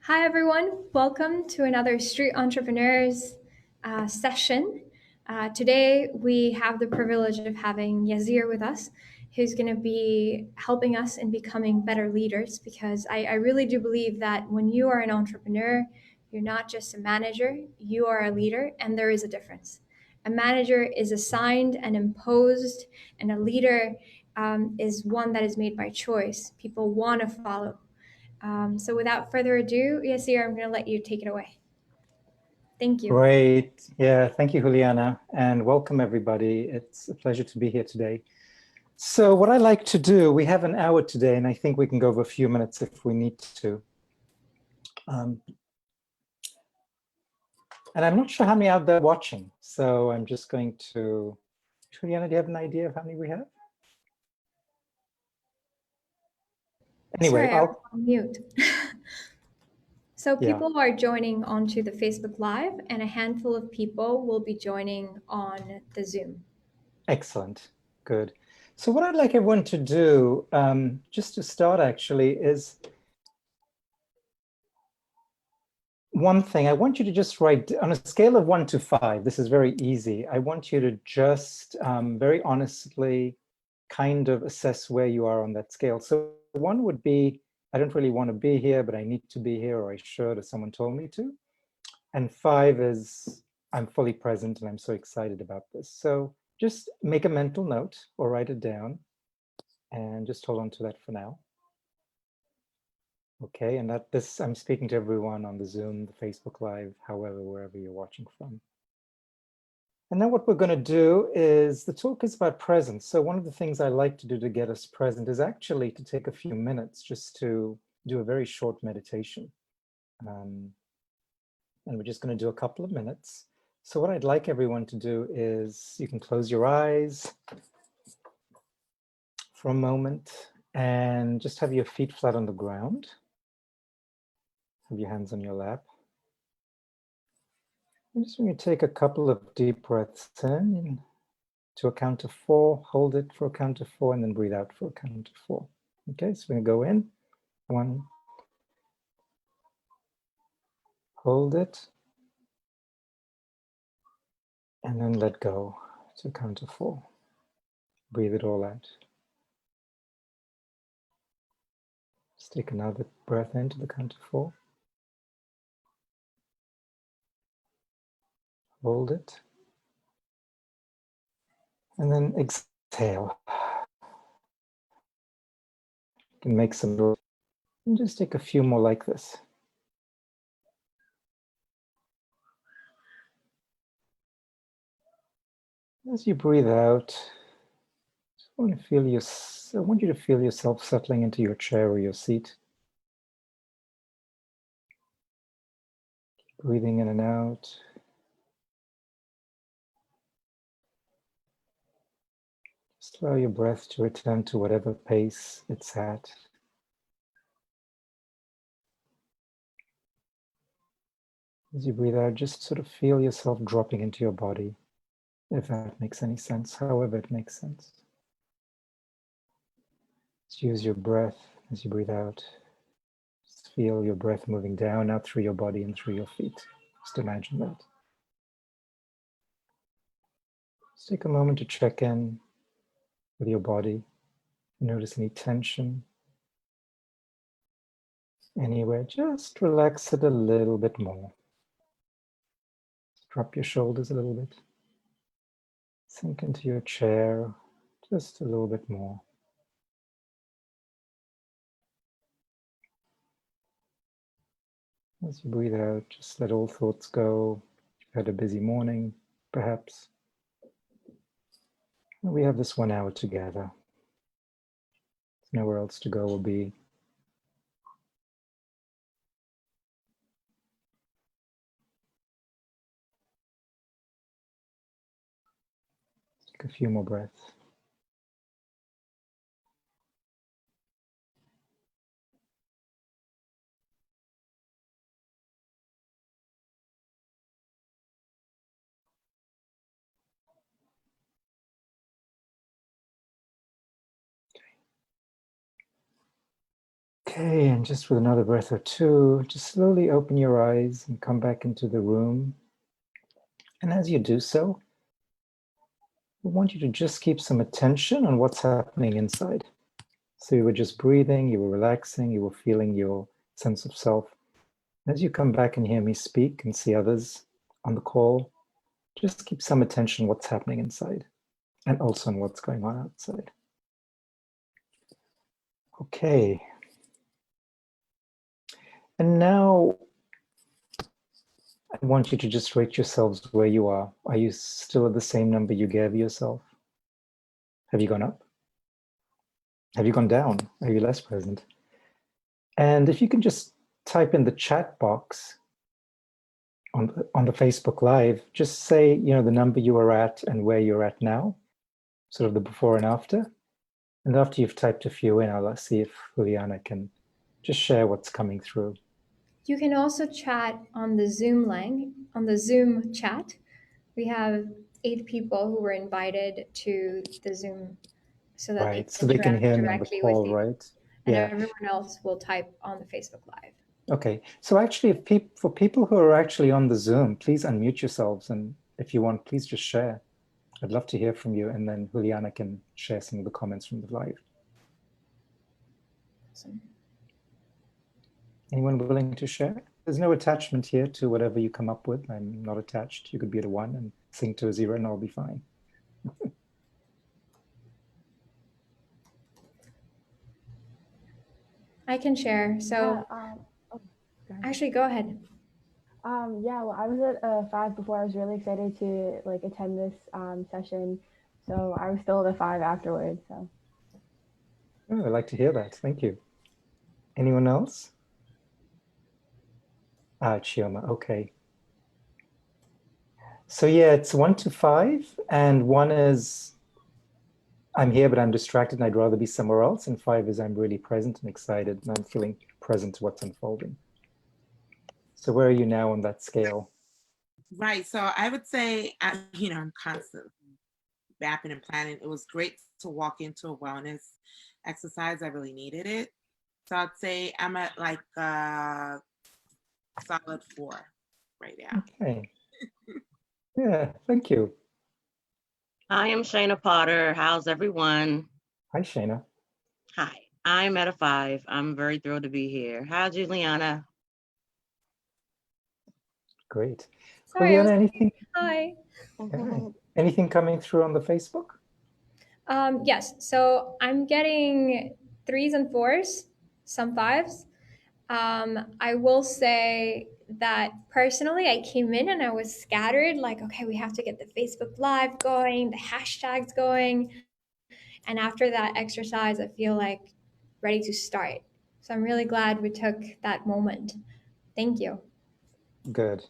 Hi, everyone. Welcome to another Street Entrepreneurs session. Today, we have the privilege of having Yassir with us, who's going to be helping us in becoming better leaders, because I really do believe that when you are an entrepreneur, you're not just a manager, you are a leader, and there is a difference. A manager is assigned and imposed, and a leader is one that is made by choice. People want to follow. So without further ado, Yassir, I'm going to let you take it away. Thank you. Great. Yeah, thank you, Juliana, and welcome everybody. It's a pleasure to be here today. So what I like to do, we have an hour today, and I think we can go over a few minutes if we need to. And I'm not sure how many out there watching, so I'm just going to, Juliana, do you have an idea of how many we have? Anyway, Sorry, I was on mute. So Yeah. people are joining onto the Facebook Live, and a handful of people will be joining on the Zoom. Excellent. Good. So what I'd like everyone to do, just to start actually, is one thing. I want you to just write on a scale of 1 to 5. This is very easy. I want you to just very honestly kind of assess where you are on that scale. So 1 would be, I don't really want to be here, but I need to be here, or I should, or someone told me to. And 5 is, I'm fully present and I'm so excited about this. So just make a mental note or write it down and just hold on to that for now. Okay, and I'm speaking to everyone on the Zoom, the Facebook Live, however, wherever you're watching from. And then what we're going to do is, the talk is about presence. So one of the things I like to do to get us present is actually to take a few minutes just to do a very short meditation. And we're just going to do a couple of minutes. So what I'd like everyone to do is, you can close your eyes for a moment and just have your feet flat on the ground. Have your hands on your lap. I'm just going to take a couple of deep breaths in to a count of 4, hold it for a count of 4, and then breathe out for a count of 4. Okay, so we're going to go in, 1, hold it, and then let go to a count of 4. Breathe it all out. Just take another breath in to the count of 4. Hold it. And then exhale. You can make some, and just take a few more like this. As you breathe out, I want you to feel yourself settling into your chair or your seat. Breathing in and out. Just allow your breath to return to whatever pace it's at. As you breathe out, just sort of feel yourself dropping into your body, if that makes any sense, however it makes sense. Just use your breath as you breathe out. Just feel your breath moving down, out through your body and through your feet. Just imagine that. Just take a moment to check in with your body. Notice any tension anywhere. Just relax it a little bit more. Drop your shoulders a little bit. Sink into your chair just a little bit more. As you breathe out, just let all thoughts go. You've had a busy morning, perhaps. We have this 1 hour together. There's nowhere else to go or be. Take a few more breaths. Okay, and just with another breath or two, just slowly open your eyes and come back into the room. And as you do so, I want you to just keep some attention on what's happening inside. So you were just breathing, you were relaxing, you were feeling your sense of self. As you come back and hear me speak and see others on the call, just keep some attention on what's happening inside and also on what's going on outside. Okay. And now I want you to just rate yourselves where you are. Are you still at the same number you gave yourself? Have you gone up? Have you gone down? Are you less present? And if you can just type in the chat box on the Facebook Live, just say, the number you are at and where you're at now, sort of the before and after. And after you've typed a few in, I'll see if Juliana can just share what's coming through. You can also chat on the Zoom link, on the Zoom chat. We have 8 people who were invited to the Zoom so that they Right, can so they can interact hear me on the directly with call, you. right? And Yeah. everyone else will type on the Facebook Live. Okay, so actually, for people who are actually on the Zoom, please unmute yourselves. And if you want, please just share. I'd love to hear from you. And then Juliana can share some of the comments from the live. Awesome. Anyone willing to share? There's no attachment here to whatever you come up with. I'm not attached. You could be at a 1 and sing to a 0 and I'll be fine. I can share. So actually, go ahead. Yeah, well, I was at a 5 before. I was really excited to attend this session, so I was still at a 5 afterwards. So. Oh, I'd like to hear that. Thank you. Anyone else? Chioma, okay. So yeah, it's 1 to 5, and 1 is I'm here, but I'm distracted and I'd rather be somewhere else. And 5 is I'm really present and excited and I'm feeling present to what's unfolding. So where are you now on that scale? Right. So I would say, I'm constantly mapping and planning. It was great to walk into a wellness exercise. I really needed it. So I'd say I'm at like solid 4 right now. Okay. Yeah, thank you. I am Shayna Potter. How's everyone? Hi, Shayna. Hi, I'm at a 5. I'm very thrilled to be here. Hi, Juliana. Great. Sorry, Juliana, anything? Hi. Hi. Anything coming through on the Facebook? Yes. So I'm getting 3s and 4s, some 5s. I will say that personally, I came in and I was scattered, like, okay, we have to get the Facebook Live going, the hashtags going. And after that exercise, I feel like ready to start. So I'm really glad we took that moment. Thank you. Good.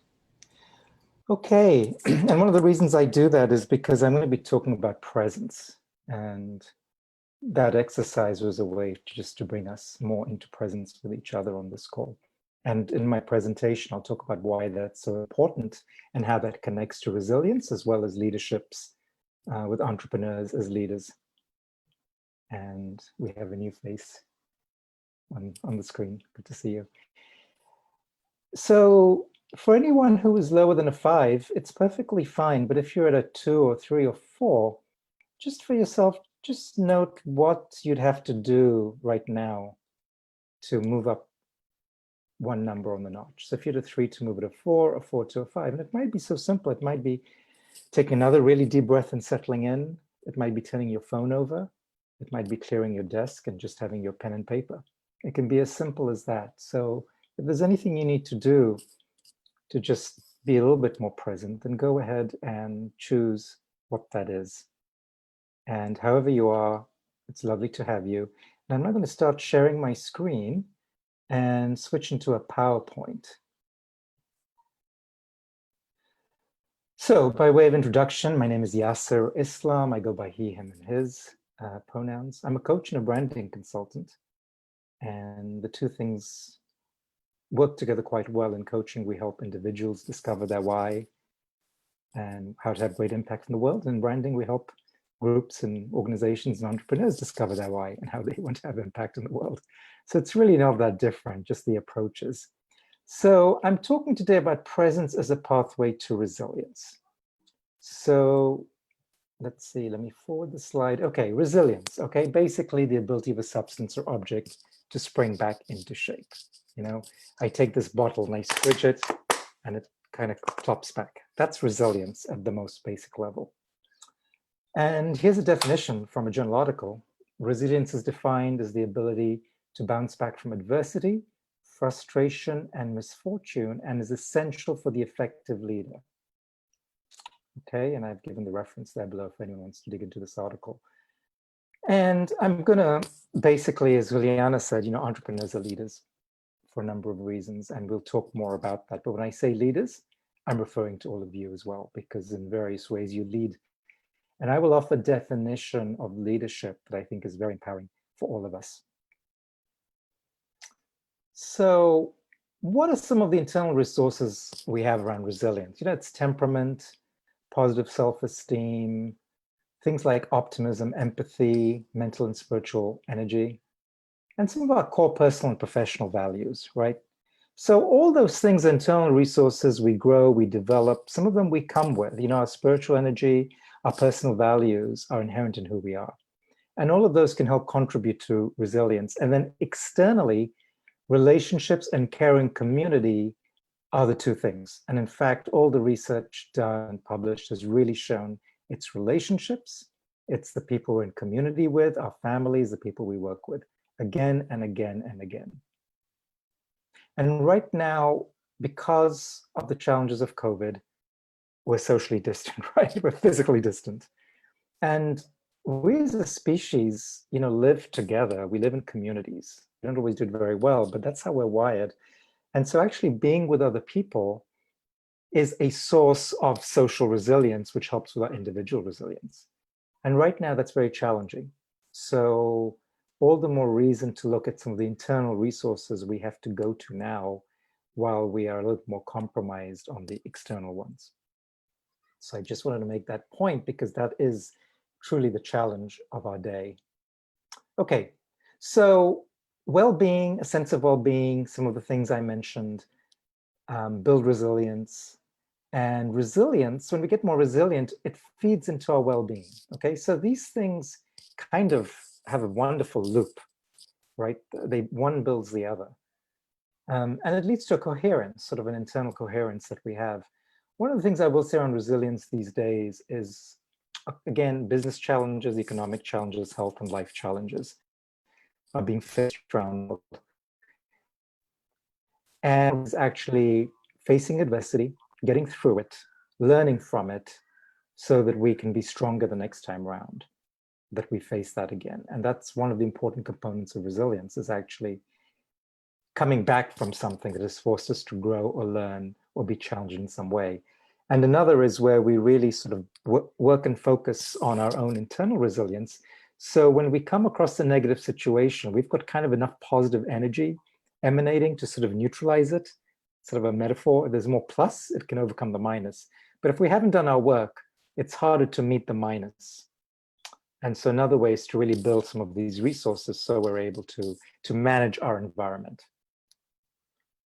Okay. And one of the reasons I do that is because I'm going to be talking about presence. And that exercise was a way just to bring us more into presence with each other on this call. And in my presentation, I'll talk about why that's so important and how that connects to resilience as well as leaderships with entrepreneurs as leaders. And we have a new face on the screen. Good to see you. So for anyone who is lower than a 5, it's perfectly fine. But if you're at a 2 or 3 or 4, just for yourself, just note what you'd have to do right now to move up 1 number on the notch. So if you're at a 3 to move it a 4 to a 5, and it might be so simple. It might be taking another really deep breath and settling in. It might be turning your phone over. It might be clearing your desk and just having your pen and paper. It can be as simple as that. So if there's anything you need to do to just be a little bit more present, then go ahead and choose what that is. And however you are, it's lovely to have you. And I'm now going to start sharing my screen and switch into a PowerPoint. So by way of introduction, my name is Yassir Islam. I go by he, him, and his pronouns. I'm a coach and a branding consultant. And the two things work together quite well in coaching. We help individuals discover their why and how to have great impact in the world. In branding, we help groups and organizations and entrepreneurs discover their why and how they want to have impact in the world. So it's really not that different, just the approaches. So I'm talking today about presence as a pathway to resilience. So let's see, let me forward the slide. Okay, resilience, okay? Basically the ability of a substance or object to spring back into shape. You know, I take this bottle and I squidge it and it kind of plops back. That's resilience at the most basic level. And here's a definition from a journal article. Resilience is defined as the ability to bounce back from adversity, frustration, and misfortune, and is essential for the effective leader. Okay, and I've given the reference there below if anyone wants to dig into this article. And I'm gonna basically, as Juliana said, you know, entrepreneurs are leaders for a number of reasons, and we'll talk more about that. But when I say leaders, I'm referring to all of you as well, because in various ways you lead. And I will offer definition of leadership that I think is very empowering for all of us. So what are some of the internal resources we have around resilience? You know, it's temperament, positive self-esteem, things like optimism, empathy, mental and spiritual energy, and some of our core personal and professional values, right? So all those things, internal resources, we grow, we develop, some of them we come with, you know, our spiritual energy, our personal values are inherent in who we are. And all of those can help contribute to resilience. And then externally, relationships and caring community are the two things. And in fact, all the research done and published has really shown it's relationships, it's the people we're in community with, our families, the people we work with, again and again and again. And right now, because of the challenges of COVID, we're socially distant, right? We're physically distant. And we as a species, you know, live together. We live in communities. We don't always do it very well, but that's how we're wired. And so actually being with other people is a source of social resilience, which helps with our individual resilience. And right now that's very challenging. So all the more reason to look at some of the internal resources we have to go to now while we are a little more compromised on the external ones. So I just wanted to make that point because that is truly the challenge of our day. Okay, so well-being, a sense of well-being, some of the things I mentioned, build resilience. And resilience, when we get more resilient, it feeds into our well-being, okay? So these things kind of have a wonderful loop, right? One builds the other. And it leads to a coherence, sort of an internal coherence that we have. One of the things I will say on resilience these days is, again, business challenges, economic challenges, health and life challenges are being faced around the world. And it's actually facing adversity, getting through it, learning from it, so that we can be stronger the next time around, that we face that again. And that's one of the important components of resilience, is actually coming back from something that has forced us to grow or learn or be challenged in some way. And another is where we really sort of work and focus on our own internal resilience. So when we come across a negative situation, we've got kind of enough positive energy emanating to sort of neutralize it. Sort of a metaphor, there's more plus, it can overcome the minus. But if we haven't done our work, it's harder to meet the minus. And so another way is to really build some of these resources so we're able to manage our environment.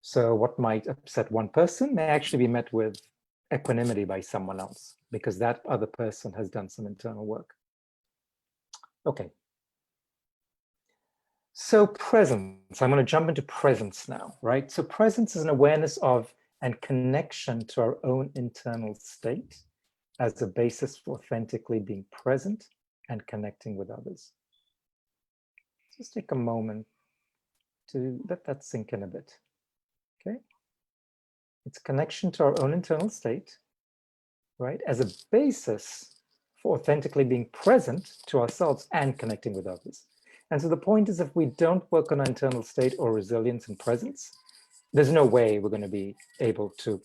So what might upset one person may actually be met with equanimity by someone else, because that other person has done some internal work. Okay. So presence, I'm going to jump into presence now, right? So presence is an awareness of and connection to our own internal state as a basis for authentically being present and connecting with others. Just take a moment to let that sink in a bit, okay? It's connection to our own internal state, right? As a basis for authentically being present to ourselves and connecting with others. And so the point is, if we don't work on our internal state or resilience and presence, there's no way we're going to be able to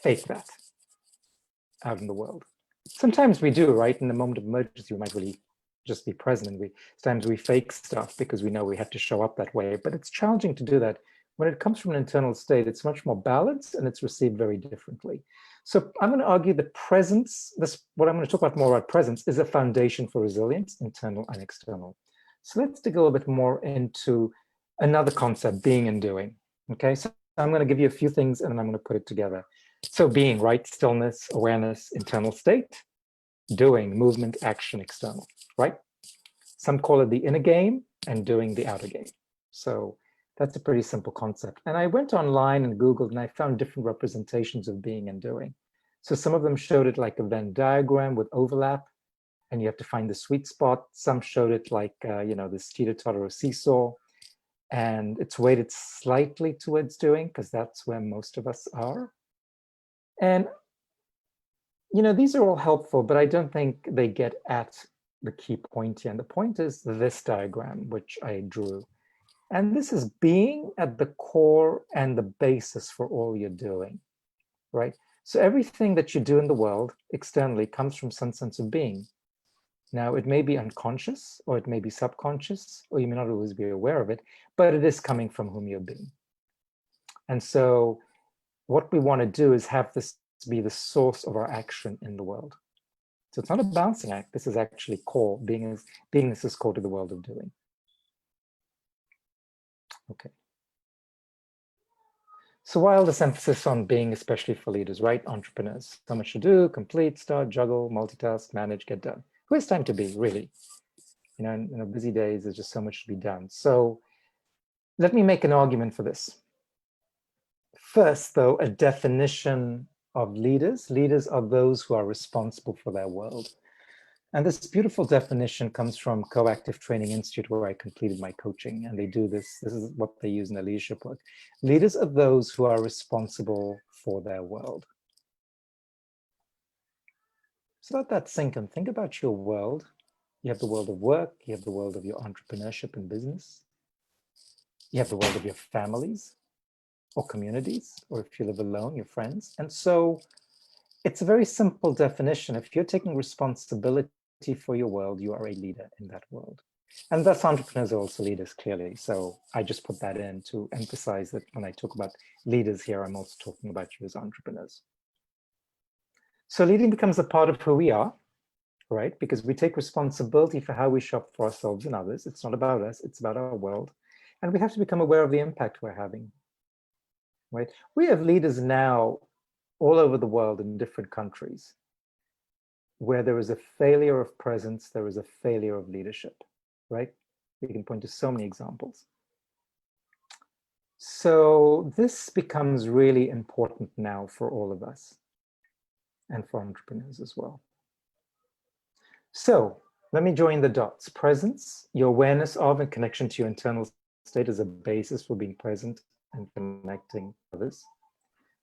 fake that out in the world. Sometimes we do, right? In the moment of emergency, we might really just be present, and sometimes we fake stuff because we know we have to show up that way, but it's challenging to do that. When it comes from an internal state, it's much more balanced and it's received very differently. So I'm going to argue that presence, what I'm going to talk about more about presence, is a foundation for resilience, internal and external. So let's dig a little bit more into another concept, being and doing. Okay, so I'm going to give you a few things and then I'm going to put it together. So being, right? Stillness, awareness, internal state. Doing, movement, action, external, right? Some call it the inner game and doing the outer game. So that's a pretty simple concept. And I went online and Googled and I found different representations of being and doing. So some of them showed it like a Venn diagram with overlap, and you have to find the sweet spot. Some showed it like, this teeter-totter or seesaw, and it's weighted slightly towards doing because that's where most of us are. And, these are all helpful, but I don't think they get at the key point here. And the point is this diagram, which I drew. And this is being at the core and the basis for all you're doing, right? So everything that you do in the world externally comes from some sense of being. Now, it may be unconscious, or it may be subconscious, or you may not always be aware of it, but it is coming from whom you're being. And so what we want to do is have this be the source of our action in the world. So it's not a balancing act. This is actually core. Beingness is core to the world of doing. Okay. So why all this emphasis on being, especially for leaders, right? Entrepreneurs. So much to do, complete, start, juggle, multitask, manage, get done. Who has time to be, really? In busy days, there's just so much to be done. So let me make an argument for this. First, though, a definition of leaders. Leaders are those who are responsible for their world. And this beautiful definition comes from Coactive Training Institute, where I completed my coaching, and they do this. This is what they use in their leadership work. Leaders are those who are responsible for their world. So let that sink in. Think about your world. You have the world of work, you have the world of your entrepreneurship and business. You have the world of your families or communities, or if you live alone, your friends. And so it's a very simple definition. If you're taking responsibility for your world, you are a leader in that world. And thus entrepreneurs are also leaders, clearly. So I just put that in to emphasize that when I talk about leaders here, I'm also talking about you as entrepreneurs. So leading becomes a part of who we are, right? Because we take responsibility for how we show up for ourselves and others. It's not about us, it's about our world. And we have to become aware of the impact we're having, right? We have leaders now all over the world in different countries where there is a failure of presence, there is a failure of leadership, right? We can point to so many examples. So this becomes really important now for all of us and for entrepreneurs as well. So let me join the dots. Presence, your awareness of and connection to your internal state is a basis for being present and connecting others.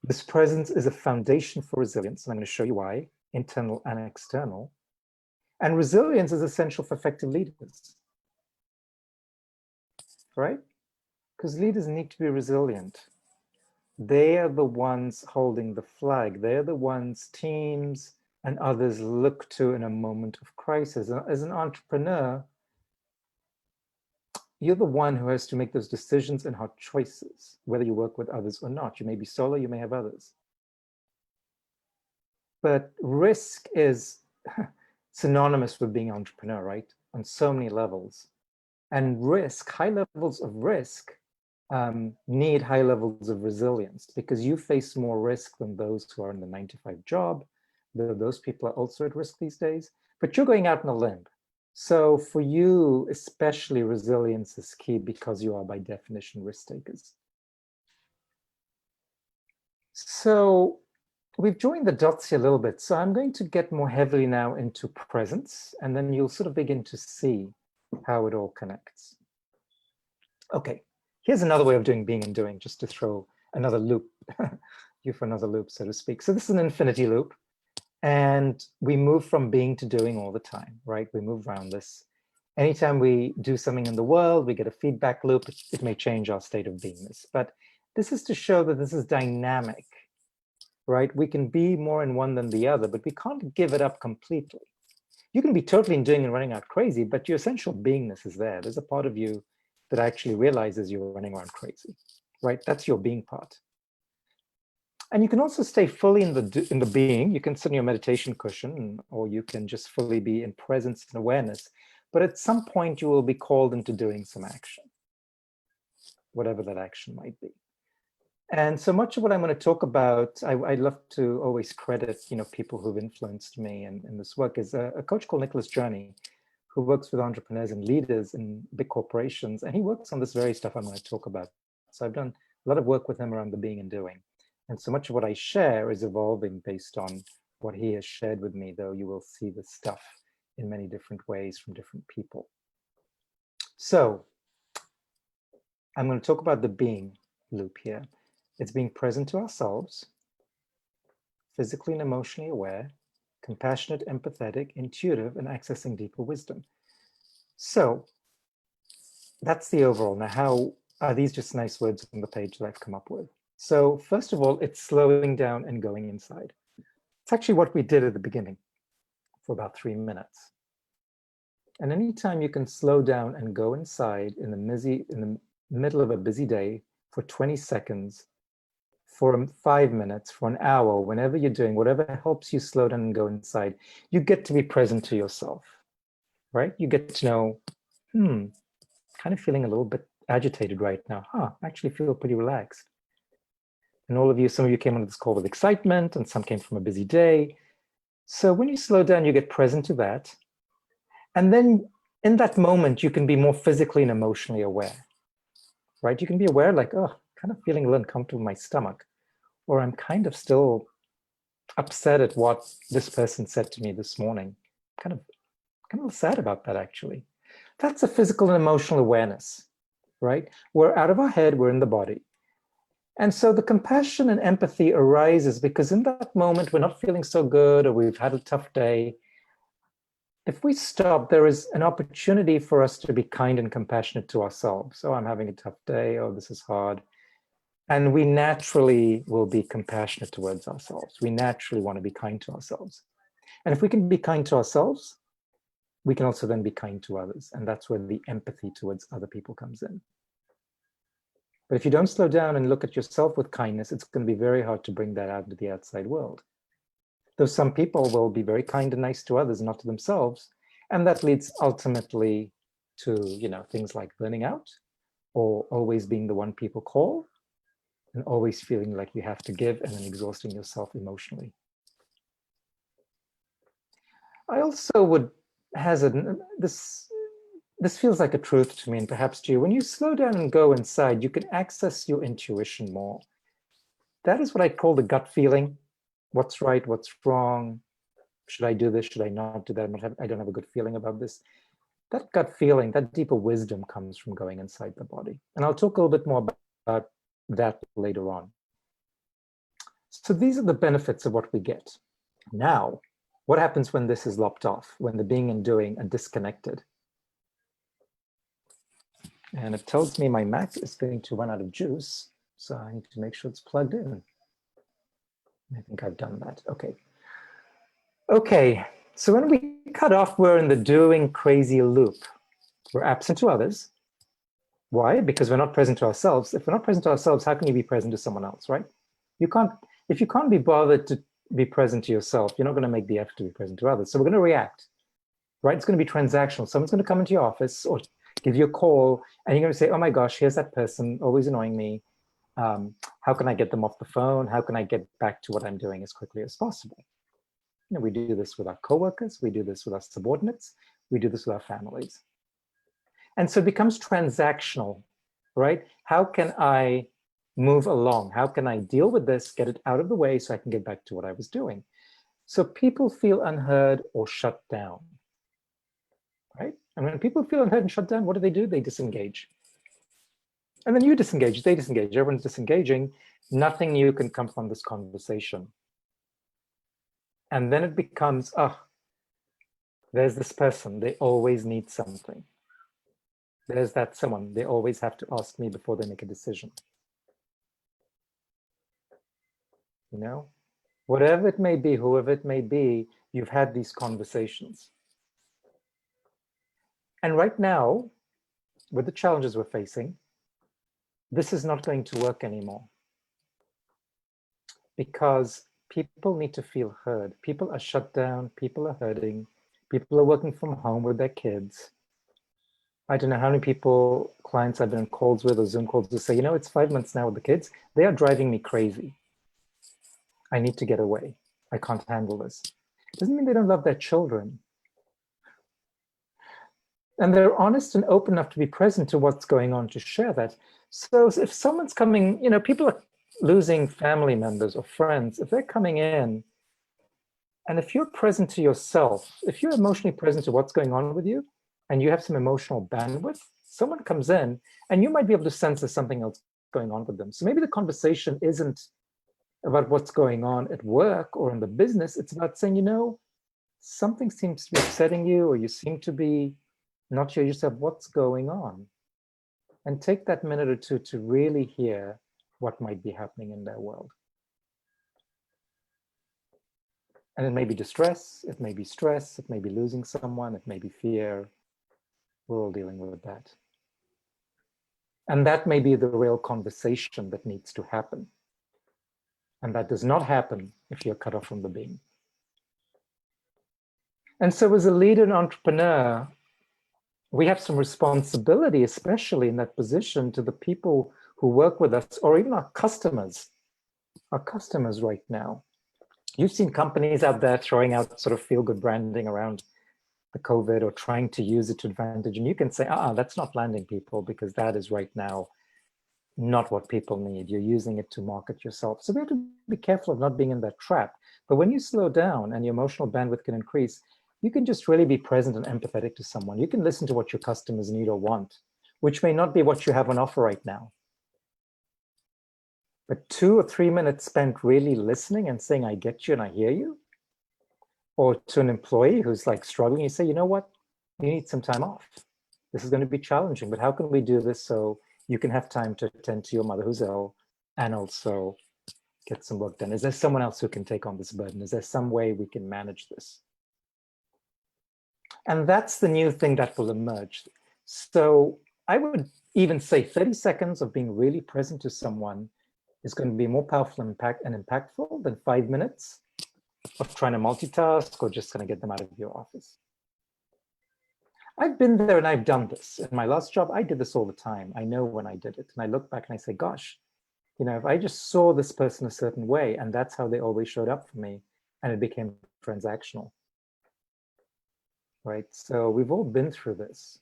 This presence is a foundation for resilience, and I'm going to show you why, internal and external. And resilience is essential for effective leaders, right? Because leaders need to be resilient. They are the ones holding the flag. They're the ones teams and others look to in a moment of crisis. As an entrepreneur, you're the one who has to make those decisions and hard choices, whether you work with others or not. You may be solo, you may have others. But risk is synonymous with being an entrepreneur, right? On so many levels. And risk, high levels of risk, need high levels of resilience, because you face more risk than those who are in the 9-to-5 job. Those people are also at risk these days, but you're going out on a limb. So for you, especially, resilience is key because you are by definition risk takers. So we've joined the dots here a little bit. So I'm going to get more heavily now into presence, and then you'll sort of begin to see how it all connects. Okay, here's another way of doing being and doing, just to throw another loop, you for another loop, so to speak. So this is an infinity loop, and we move from being to doing all the time, right? We move around this. Anytime we do something in the world, we get a feedback loop. It may change our state of beingness, but this is to show that this is dynamic, right? We can be more in one than the other, but we can't give it up completely. You can be totally in doing and running out crazy, but your essential beingness is there. There's a part of you that actually realizes you're running around crazy, right? That's your being part. And you can also stay fully in the being. You can sit in your meditation cushion, or you can just fully be in presence and awareness. But at some point, you will be called into doing some action, whatever that action might be. And so much of what I'm going to talk about, I love to always credit, people who've influenced me in this work, is a coach called Nicholas Journey, who works with entrepreneurs and leaders in big corporations. And he works on this very stuff I'm going to talk about. So I've done a lot of work with him around the being and doing. And so much of what I share is evolving based on what he has shared with me, though you will see this stuff in many different ways from different people. So I'm going to talk about the being loop here. It's being present to ourselves, physically and emotionally aware, compassionate, empathetic, intuitive, and accessing deeper wisdom. So that's the overall. Now, how are these just nice words on the page that I've come up with? So first of all, it's slowing down and going inside. It's actually what we did at the beginning for about 3 minutes. And anytime you can slow down and go inside in the middle of a busy day for 20 seconds, for 5 minutes, for an hour, whenever you're doing whatever helps you slow down and go inside, you get to be present to yourself, right? You get to know, kind of feeling a little bit agitated right now. I actually feel pretty relaxed. And all of you, some of you came onto this call with excitement, and some came from a busy day. So when you slow down, you get present to that. And then in that moment, you can be more physically and emotionally aware, right? You can be aware like, kind of feeling a little uncomfortable in my stomach, or I'm kind of still upset at what this person said to me this morning. Kind of sad about that, actually. That's a physical and emotional awareness, right? We're out of our head, we're in the body. And so the compassion and empathy arises because in that moment, we're not feeling so good, or we've had a tough day. If we stop, there is an opportunity for us to be kind and compassionate to ourselves. I'm having a tough day, this is hard. And we naturally will be compassionate towards ourselves. We naturally want to be kind to ourselves. And if we can be kind to ourselves, we can also then be kind to others. And that's where the empathy towards other people comes in. But if you don't slow down and look at yourself with kindness, it's going to be very hard to bring that out into the outside world. Though some people will be very kind and nice to others, not to themselves. And that leads ultimately to, things like burning out, or always being the one people call, and always feeling like you have to give, and then exhausting yourself emotionally. I also would hazard, this feels like a truth to me, and perhaps to you, when you slow down and go inside, you can access your intuition more. That is what I call the gut feeling. What's right, what's wrong? Should I do this? Should I not do that? I don't have a good feeling about this. That gut feeling, that deeper wisdom comes from going inside the body. And I'll talk a little bit more about that later on. So these are the benefits of what we get. Now, what happens when this is lopped off, when the being and doing are disconnected? And it tells me my Mac is going to run out of juice, so I need to make sure it's plugged in. I think I've done that. Okay, so when we cut off, we're in the doing crazy loop. We're absent to others. Why? Because we're not present to ourselves. If we're not present to ourselves, how can you be present to someone else, right? If you can't be bothered to be present to yourself, you're not going to make the effort to be present to others. So we're going to react, right? It's going to be transactional. Someone's going to come into your office or give you a call, and you're going to say, oh my gosh, here's that person, always annoying me. How can I get them off the phone? How can I get back to what I'm doing as quickly as possible? We do this with our coworkers. We do this with our subordinates. We do this with our families. And so it becomes transactional, right? How can I move along? How can I deal with this, get it out of the way so I can get back to what I was doing? So people feel unheard or shut down, right? And when people feel unheard and shut down, what do? They disengage. And then you disengage, they disengage, everyone's disengaging. Nothing new can come from this conversation. And then it becomes, there's this person, they always need something. There's that someone, they always have to ask me before they make a decision. Whatever it may be, whoever it may be, you've had these conversations. And right now, with the challenges we're facing, this is not going to work anymore. because people need to feel heard. People are shut down, people are hurting, people are working from home with their kids. I don't know how many people, clients I've been on calls with or Zoom calls to say, you know, it's 5 months now with the kids. They are driving me crazy. I need to get away. I can't handle this. Doesn't mean they don't love their children. And they're honest and open enough to be present to what's going on to share that. So if someone's coming, you know, people are losing family members or friends, if they're coming in, and if you're present to yourself, if you're emotionally present to what's going on with you, and you have some emotional bandwidth, someone comes in and you might be able to sense there's something else going on with them. So maybe the conversation isn't about what's going on at work or in the business. It's about saying, you know, something seems to be upsetting you, or you seem to be not sure yourself what's going on. And take that minute or two to really hear what might be happening in their world. And it may be distress, it may be stress, it may be losing someone, it may be fear. We're all dealing with that. And that may be the real conversation that needs to happen. And that does not happen if you're cut off from the being. And so as a leader and entrepreneur, we have some responsibility, especially in that position, to the people who work with us, or even our customers right now. You've seen companies out there throwing out sort of feel-good branding around the COVID, or trying to use it to advantage. And you can say, that's not landing people, because that is right now not what people need. You're using it to market yourself. So we have to be careful of not being in that trap. But when you slow down and your emotional bandwidth can increase, you can just really be present and empathetic to someone. You can listen to what your customers need or want, which may not be what you have on offer right now. But 2 or 3 minutes spent really listening and saying, I get you and I hear you. Or to an employee who's like struggling, you say, you know what, you need some time off. This is going to be challenging, but how can we do this so you can have time to attend to your mother who's ill and also get some work done? Is there someone else who can take on this burden? Is there some way we can manage this? And that's the new thing that will emerge. So I would even say 30 seconds of being really present to someone is going to be more powerful and impactful than 5 minutes of trying to multitask or just going to get them out of your office. I've been there and I've done this. In my last job, I did this all the time. I know when I did it. And I look back and I say, gosh, you know, if I just saw this person a certain way, and that's how they always showed up for me, and it became transactional. Right? So we've all been through this.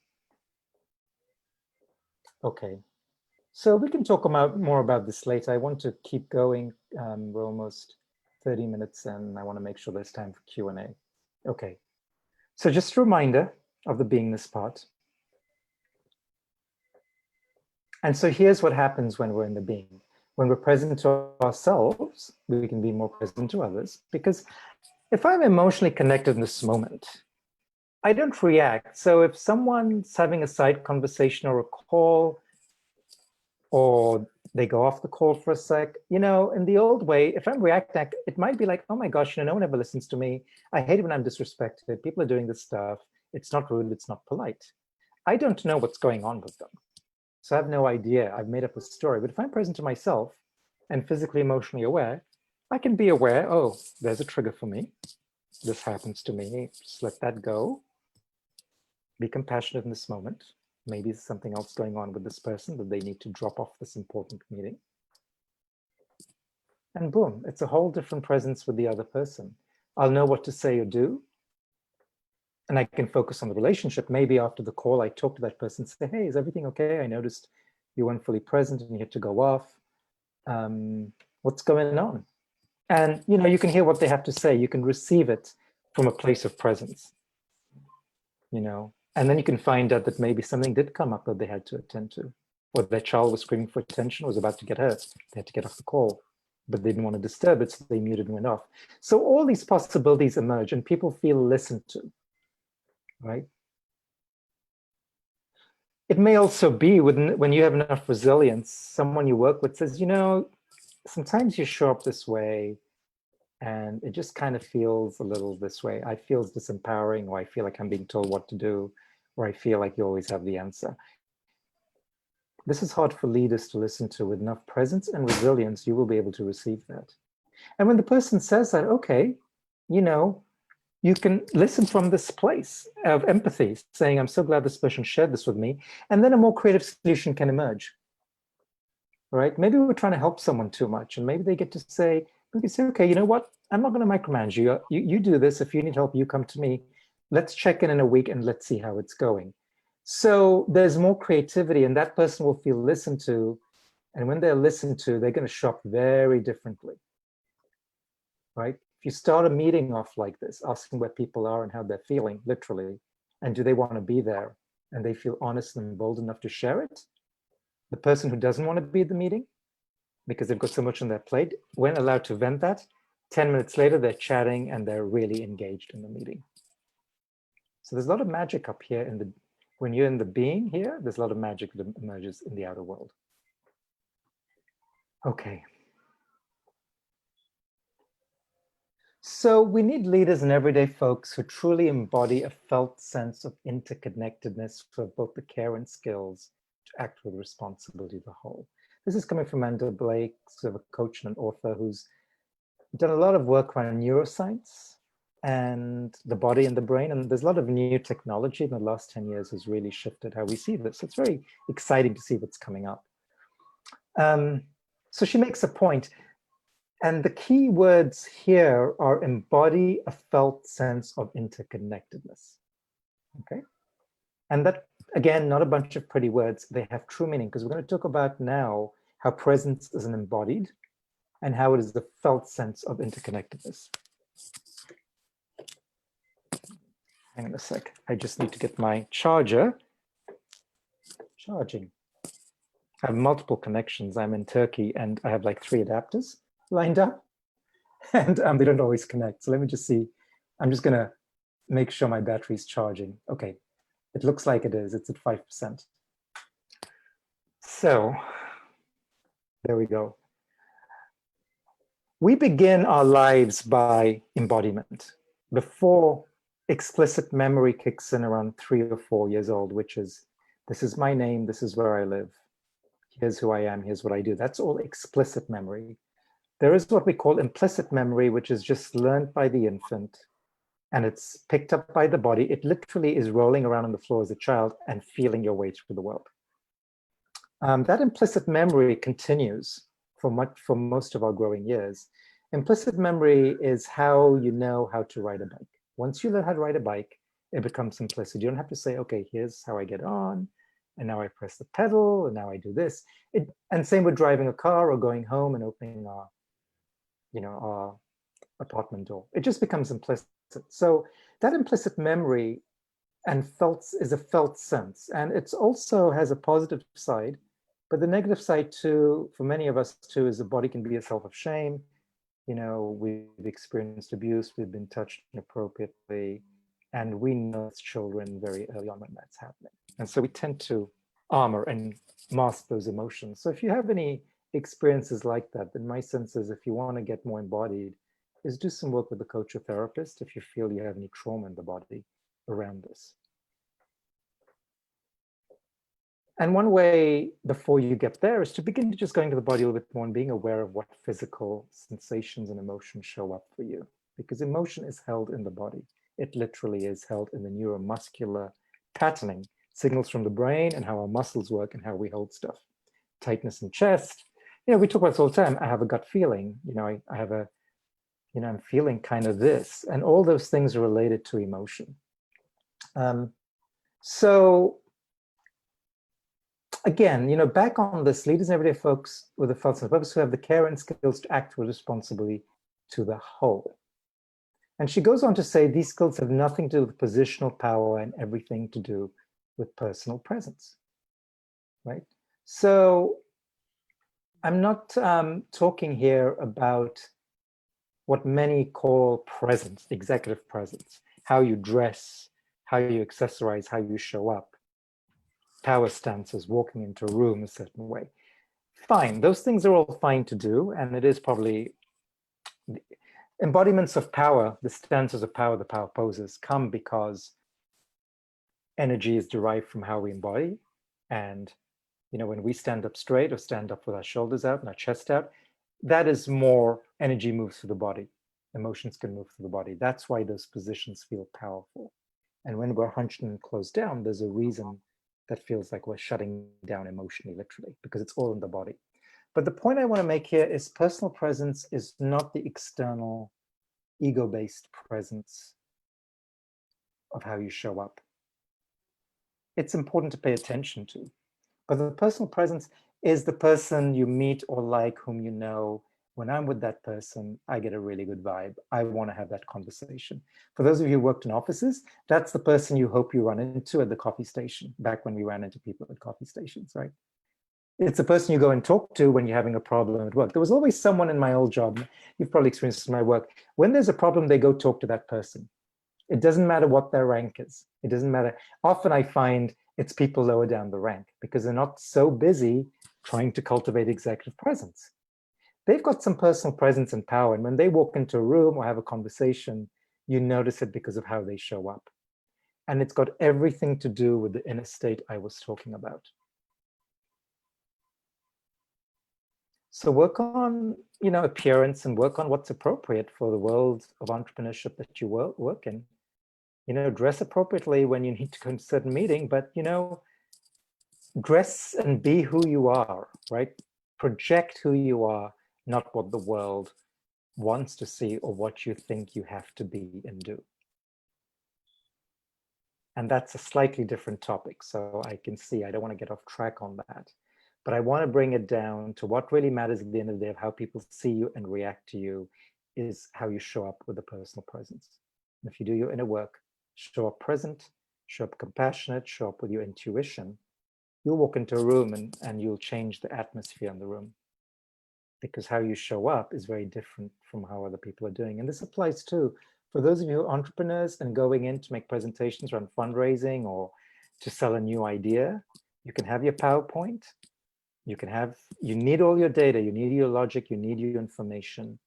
Okay. So we can talk more about this later. I want to keep going. We're almost 30 minutes in. I want to make sure there's time for Q&A. Okay. So just a reminder of the beingness part. And so here's what happens when we're in the being. When we're present to ourselves, we can be more present to others. Because if I'm emotionally connected in this moment, I don't react. So if someone's having a side conversation or a call, or they go off the call for a sec, you know, in the old way, if I'm reacting, it might be like, oh my gosh, you know, no one ever listens to me. I hate it when I'm disrespected. People are doing this stuff. It's not rude, it's not polite. I don't know what's going on with them. So I have no idea. I've made up a story. But if I'm present to myself and physically, emotionally aware, I can be aware, oh, there's a trigger for me. This happens to me. Just let that go. Be compassionate in this moment. Maybe there's something else going on with this person that they need to drop off this important meeting. And boom, it's a whole different presence with the other person. I'll know what to say or do. And I can focus on the relationship. Maybe after the call, I talk to that person and say, hey, is everything okay? I noticed you weren't fully present and you had to go off. What's going on? And you know, you can hear what they have to say. You can receive it from a place of presence, you know, and then you can find out that maybe something did come up that they had to attend to, or their child was screaming for attention, was about to get hurt. They had to get off the call, but they didn't want to disturb it, so they muted and went off. So all these possibilities emerge and people feel listened to. Right? It may also be when you have enough resilience, someone you work with says, you know, sometimes you show up this way and it just kind of feels a little this way. I feel disempowering, or I feel like I'm being told what to do, or I feel like you always have the answer. This is hard for leaders to listen to. With enough presence and resilience, you will be able to receive that. And when the person says that, okay, you know, you can listen from this place of empathy, saying, I'm so glad this person shared this with me. And then a more creative solution can emerge, right? Maybe we're trying to help someone too much, and maybe they get to say, we can say, okay, you know what? I'm not going to micromanage you. You do this. If you need help, you come to me. Let's check in a week and let's see how it's going. So there's more creativity, and that person will feel listened to. And when they're listened to, they're going to show up very differently, right? If you start a meeting off like this, asking where people are and how they're feeling, literally, and do they want to be there, and they feel honest and bold enough to share it, the person who doesn't want to be at the meeting, because they've got so much on their plate, when allowed to vent that, 10 minutes later, they're chatting and they're really engaged in the meeting. So there's a lot of magic up here in the, when you're in the being here, there's a lot of magic that emerges in the outer world. Okay. So we need leaders and everyday folks who truly embody a felt sense of interconnectedness for both the care and skills to act with responsibility to the whole. This is coming from Amanda Blake, sort of a coach and an author who's done a lot of work around neuroscience and the body and the brain. And there's a lot of new technology in the last 10 years has really shifted how we see this. It's very exciting to see what's coming up. So she makes a point. And the key words here are embody a felt sense of interconnectedness, okay? And that, again, not a bunch of pretty words, they have true meaning, because we're going to talk about now how presence is an embodied and how it is the felt sense of interconnectedness. Hang on a sec, I just need to get my charger charging. I have multiple connections. I'm in Turkey and I have like 3 adapters lined up. And they don't always connect. So let me just see. I'm just going to make sure my battery's charging. Okay, it looks like it is. It's at 5%. So there we go. We begin our lives by embodiment before explicit memory kicks in around 3 or 4 years old, which is, this is my name, this is where I live, here's who I am, here's what I do. That's all explicit memory. There is what we call implicit memory, which is just learned by the infant, and it's picked up by the body. It literally is rolling around on the floor as a child and feeling your way through the world. That implicit memory continues for most of our growing years. Implicit memory is how you know how to ride a bike. Once you learn how to ride a bike, it becomes implicit. You don't have to say, okay, here's how I get on, and now I press the pedal, and now I do this. And same with driving a car or going home and opening our our apartment door. It just becomes implicit. So that implicit memory and is a felt sense. And it also has a positive side, but the negative side too, for many of us too, is the body can be a self of shame. We've experienced abuse, we've been touched inappropriately, and we know as children very early on when that's happening. And so we tend to armor and mask those emotions. So if you have any experiences like that, then my sense is if you want to get more embodied, is do some work with a coach or therapist if you feel you have any trauma in the body around this. And one way before you get there is to begin to just go into the body a little bit more and being aware of what physical sensations and emotions show up for you. Because emotion is held in the body. It literally is held in the neuromuscular patterning, signals from the brain and how our muscles work and how we hold stuff. Tightness in chest. We talk about this all the time. I have a gut feeling, I have a, I'm feeling kind of this, and all those things are related to emotion. So again, back on this, leaders and everyday folks with a felt sense of purpose who have the care and skills to act with responsibility to the whole. And she goes on to say these skills have nothing to do with positional power and everything to do with personal presence, right? So I'm not talking here about what many call presence, executive presence, how you dress, how you accessorize, how you show up, power stances, walking into a room a certain way. Fine, those things are all fine to do, and it is probably embodiments of power, the stances of power, the power poses come because energy is derived from how we embody. And when we stand up straight or stand up with our shoulders out and our chest out, that is more energy moves through the body. Emotions can move through the body. That's why those positions feel powerful. And when we're hunched and closed down, there's a reason that feels like we're shutting down emotionally, literally, because it's all in the body. But the point I want to make here is personal presence is not the external ego-based presence of how you show up. It's important to pay attention to, but the personal presence is the person you meet or like, whom you know. When I'm with that person, I get a really good vibe. I want to have that conversation. For those of you who worked in offices, that's the person you hope you run into at the coffee station, back when we ran into people at coffee stations, right? It's the person you go and talk to when you're having a problem at work. There was always someone in my old job, you've probably experienced this in my work, when there's a problem, they go talk to that person. It doesn't matter what their rank is. It doesn't matter. Often I find it's people lower down the rank because they're not so busy trying to cultivate executive presence. They've got some personal presence and power. And when they walk into a room or have a conversation, you notice it because of how they show up. And it's got everything to do with the inner state I was talking about. So work on, appearance and work on what's appropriate for the world of entrepreneurship that you work in. Dress appropriately when you need to go to a certain meeting, but, dress and be who you are, right? Project who you are, not what the world wants to see or what you think you have to be and do. And that's a slightly different topic. So I can see, I don't want to get off track on that, but I want to bring it down to what really matters at the end of the day of how people see you and react to you is how you show up with a personal presence. And if you do your inner work, show up present, show up compassionate, show up with your intuition, you'll walk into a room and you'll change the atmosphere in the room, because how you show up is very different from how other people are doing. And this applies too for those of you who are entrepreneurs and going in to make presentations around fundraising or to sell a new idea. You can have your PowerPoint, you need all your data, you need your logic, you need your information,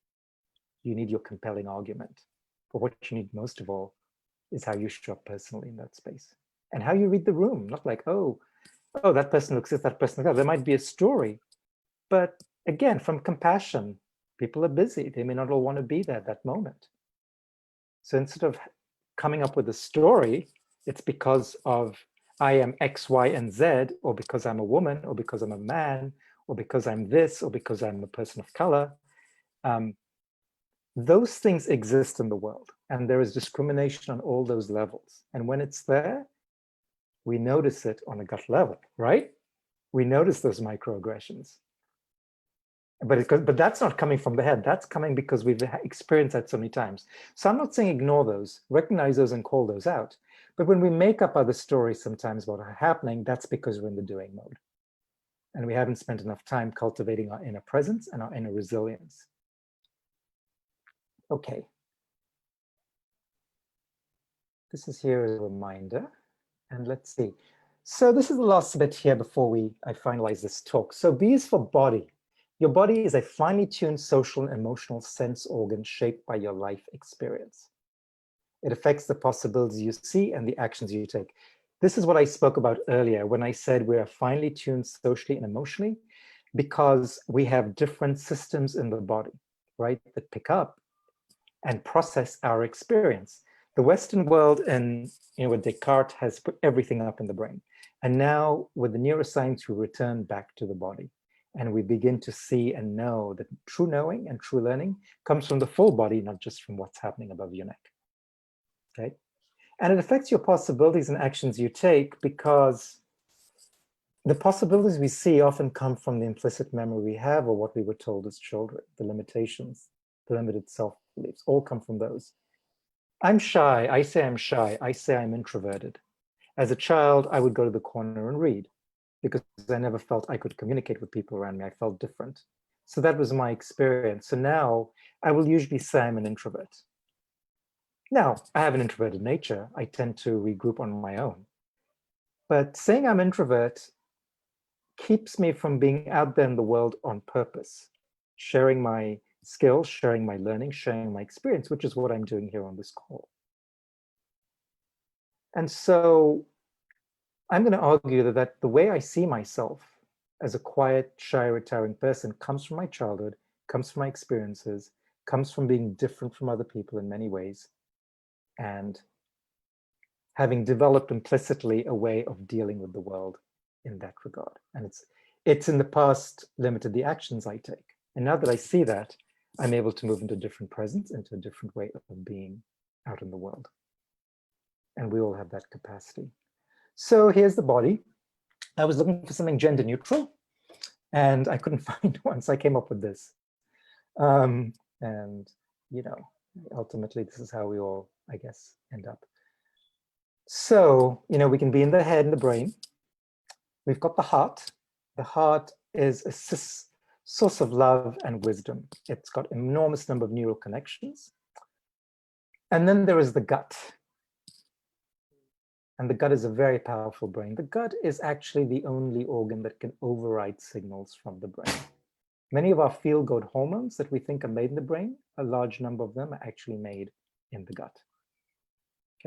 you need your compelling argument. But what you need most of all is how you show up personally in that space and how you read the room. Not like, oh, that person looks this, that person looks that. There might be a story, but again, from compassion, people are busy. They may not all want to be there at that moment. So instead of coming up with a story, it's because of I am X, Y, and Z, or because I'm a woman, or because I'm a man, or because I'm this, or because I'm a person of color. Those things exist in the world, and there is discrimination on all those levels. And when it's there, we notice it on a gut level, right? We notice those microaggressions. But that's not coming from the head. That's coming because we've experienced that so many times. So I'm not saying ignore those, recognize those and call those out. But when we make up other stories sometimes about what are happening, that's because we're in the doing mode. And we haven't spent enough time cultivating our inner presence and our inner resilience. Okay. This is here as a reminder. And let's see. So this is the last bit here before I finalize this talk. So B is for body. Your body is a finely tuned social and emotional sense organ shaped by your life experience. It affects the possibilities you see and the actions you take. This is what I spoke about earlier when I said we are finely tuned socially and emotionally because we have different systems in the body, right, that pick up and process our experience. The Western world and with Descartes has put everything up in the brain. And now with the neuroscience, we return back to the body. And we begin to see and know that true knowing and true learning comes from the full body, not just from what's happening above your neck. Okay? And it affects your possibilities and actions you take because the possibilities we see often come from the implicit memory we have or what we were told as children, the limitations, the limited self-beliefs, all come from those. I'm shy. I say I'm shy. I say I'm introverted. As a child, I would go to the corner and read because I never felt I could communicate with people around me. I felt different. So that was my experience. So now I will usually say I'm an introvert. Now, I have an introverted nature. I tend to regroup on my own. But saying I'm introvert keeps me from being out there in the world on purpose, sharing my skills, sharing my learning, sharing my experience, which is what I'm doing here on this call. And so I'm going to argue that the way I see myself as a quiet, shy, retiring person comes from my childhood, comes from my experiences, comes from being different from other people in many ways, and having developed implicitly a way of dealing with the world in that regard. And it's in the past limited the actions I take. And now that I see that, I'm able to move into a different presence, into a different way of being out in the world. And we all have that capacity. So here's the body. I was looking for something gender neutral, and I couldn't find one, so I came up with this. And, you know, ultimately, this is how we all, I guess, end up. So, you know, we can be in the head and the brain. We've got the heart. The heart is a source of love and wisdom. It's got an enormous number of neural connections. And then there is the gut. And the gut is a very powerful brain. The gut is actually the only organ that can override signals from the brain. Many of our feel-good hormones that we think are made in the brain, a large number of them are actually made in the gut.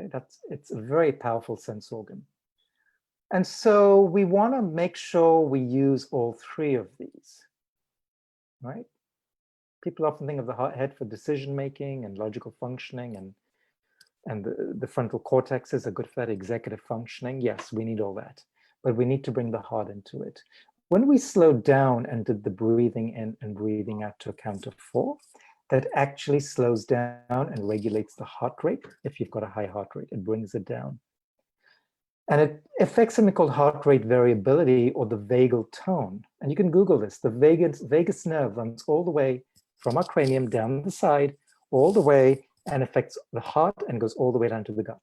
Okay, it's a very powerful sense organ. And so we want to make sure we use all three of these, right? People often think of the head for decision-making and logical functioning, and the frontal cortex is a good for that executive functioning. Yes, we need all that, but we need to bring the heart into it. When we slowed down and did the breathing in and breathing out to a count of 4, that actually slows down and regulates the heart rate. If you've got a high heart rate, it brings it down. And it affects something called heart rate variability, or the vagal tone. And you can Google this. The vagus nerve runs all the way from our cranium down the side, all the way, and affects the heart and goes all the way down to the gut,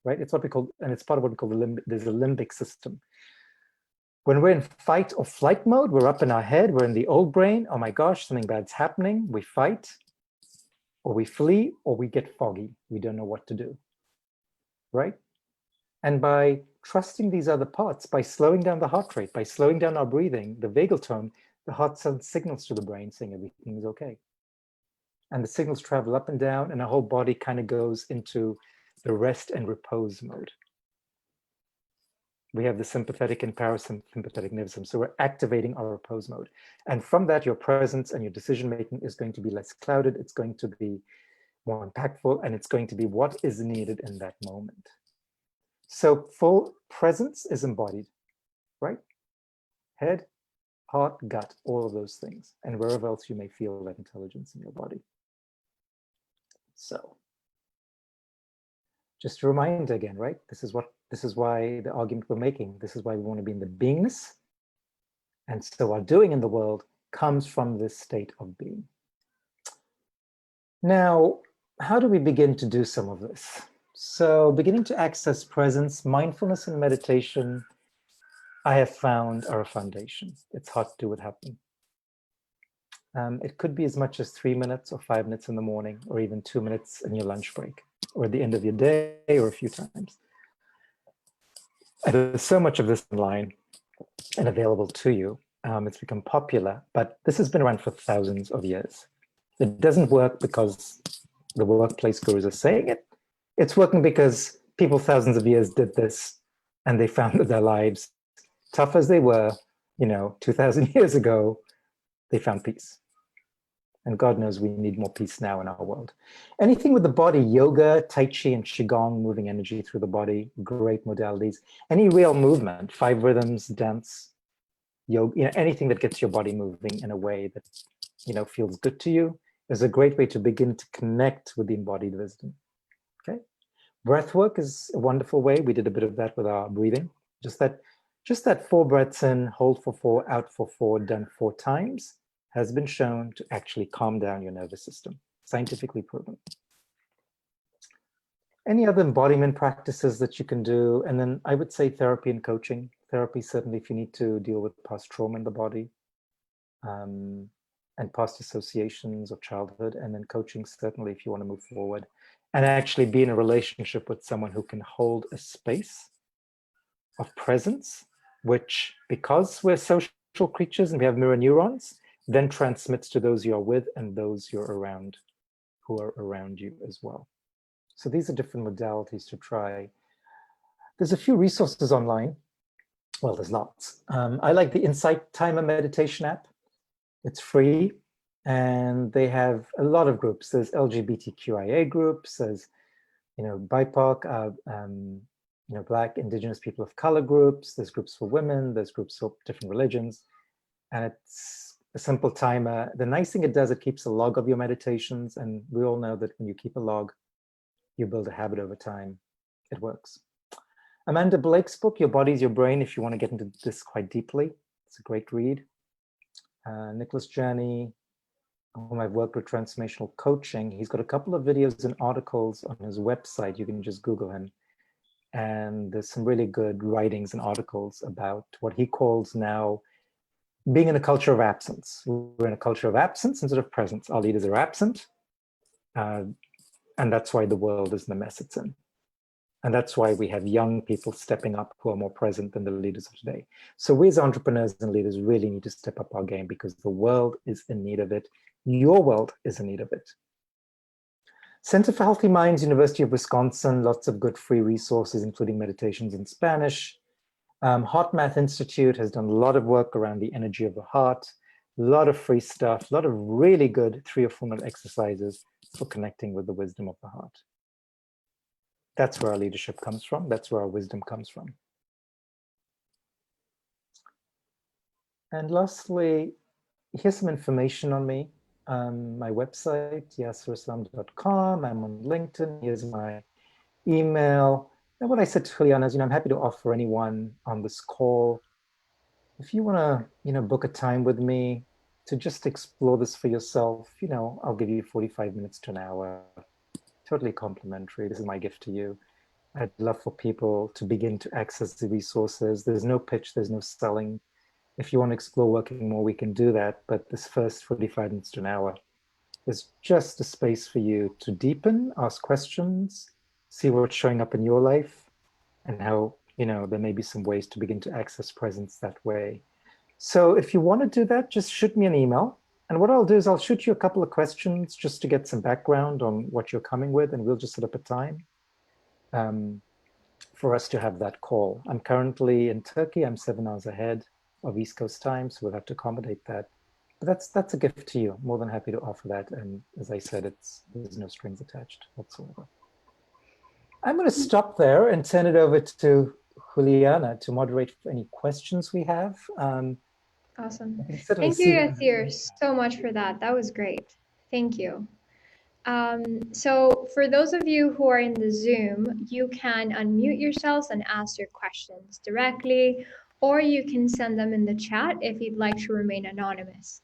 right? It's what we call, and it's part of what we call there's a limbic system. When we're in fight or flight mode, we're up in our head, we're in the old brain. Oh my gosh, something bad's happening. We fight, or we flee, or we get foggy. We don't know what to do, right? And by trusting these other parts, by slowing down the heart rate, by slowing down our breathing, the vagal tone, the heart sends signals to the brain saying everything is okay. And the signals travel up and down, and our whole body kind of goes into the rest and repose mode. We have the sympathetic and parasympathetic nervous system. So we're activating our repose mode. And from that, your presence and your decision-making is going to be less clouded. It's going to be more impactful, and it's going to be what is needed in that moment. So full presence is embodied, right? Head, heart, gut, all of those things. And wherever else you may feel that intelligence in your body. So just a reminder again, right? This is why the argument we're making. This is why we want to be in the beingness. And so our doing in the world comes from this state of being. Now, how do we begin to do some of this? So beginning to access presence, mindfulness and meditation, I have found are a foundation. It's hard to do without them. It could be as much as 3 minutes or 5 minutes in the morning, or even 2 minutes in your lunch break, or at the end of your day, or a few times. And there's so much of this online and available to you. It's become popular, but this has been around for thousands of years. It doesn't work because the workplace gurus are saying it. It's working because people thousands of years did this, and they found that their lives, tough as they were, 2,000 years ago, they found peace. And God knows we need more peace now in our world. Anything with the body, yoga, tai chi, and qigong, moving energy through the body, great modalities. Any real movement, 5 rhythms, dance, yoga, anything that gets your body moving in a way that, feels good to you is a great way to begin to connect with the embodied wisdom. Okay. Breath work is a wonderful way. We did a bit of that with our breathing. Just that 4 breaths in, hold for 4, out for 4, done 4 times has been shown to actually calm down your nervous system, scientifically proven. Any other embodiment practices that you can do? And then I would say therapy and coaching. Therapy, certainly if you need to deal with past trauma in the body, and past associations of childhood. And then coaching, certainly if you want to move forward and actually be in a relationship with someone who can hold a space of presence, which, because we're social creatures and we have mirror neurons, then transmits to those you're with and those you're around, who are around you as well. So these are different modalities to try. There's a few resources online. Well, there's lots. I like the Insight Timer meditation app. It's free. And they have a lot of groups. There's LGBTQIA groups, there's, BIPOC, Black, Indigenous, people of color groups, there's groups for women, there's groups for different religions. And it's a simple timer. The nice thing it does, it keeps a log of your meditations. And we all know that when you keep a log, you build a habit over time. It works. Amanda Blake's book, Your Body's Your Brain, if you want to get into this quite deeply. It's a great read. Nicholas Journey, whom I've worked with transformational coaching, he's got a couple of videos and articles on his website. You can just Google him. And there's some really good writings and articles about what he calls now being in a culture of absence. We're in a culture of absence instead of presence. Our leaders are absent. And that's why the world is in the mess it's in. And that's why we have young people stepping up who are more present than the leaders of today. So we as entrepreneurs and leaders really need to step up our game because the world is in need of it. Your world is in need of it. Center for Healthy Minds, University of Wisconsin, lots of good free resources, including meditations in Spanish. Heart Math Institute has done a lot of work around the energy of the heart, a lot of free stuff, a lot of really good 3 or 4 minute exercises for connecting with the wisdom of the heart. That's where our leadership comes from. That's where our wisdom comes from. And lastly, here's some information on me. My website, yassirislam.com. I'm on LinkedIn. Here's my email. And what I said to Juliana is, I'm happy to offer anyone on this call, if you want to, book a time with me to just explore this for yourself, I'll give you 45 minutes to an hour. Totally complimentary. This is my gift to you. I'd love for people to begin to access the resources. There's no pitch, there's no selling. If you want to explore working more, we can do that. But this first 45 minutes to an hour is just a space for you to deepen, ask questions, see what's showing up in your life, and how, there may be some ways to begin to access presence that way. So if you want to do that, just shoot me an email. And what I'll do is I'll shoot you a couple of questions just to get some background on what you're coming with, and we'll just set up a time for us to have that call. I'm currently in Turkey. I'm 7 hours ahead of East Coast time, so we'll have to accommodate that. But that's a gift to you. More than happy to offer that. And as I said, there's no strings attached whatsoever. I'm going to stop there and turn it over to Juliana to moderate any questions we have. Awesome. Certainly Thank you, Yassir, so much for that. That was great. Thank you. So for those of you who are in the Zoom, you can unmute yourselves and ask your questions directly, or you can send them in the chat if you'd like to remain anonymous.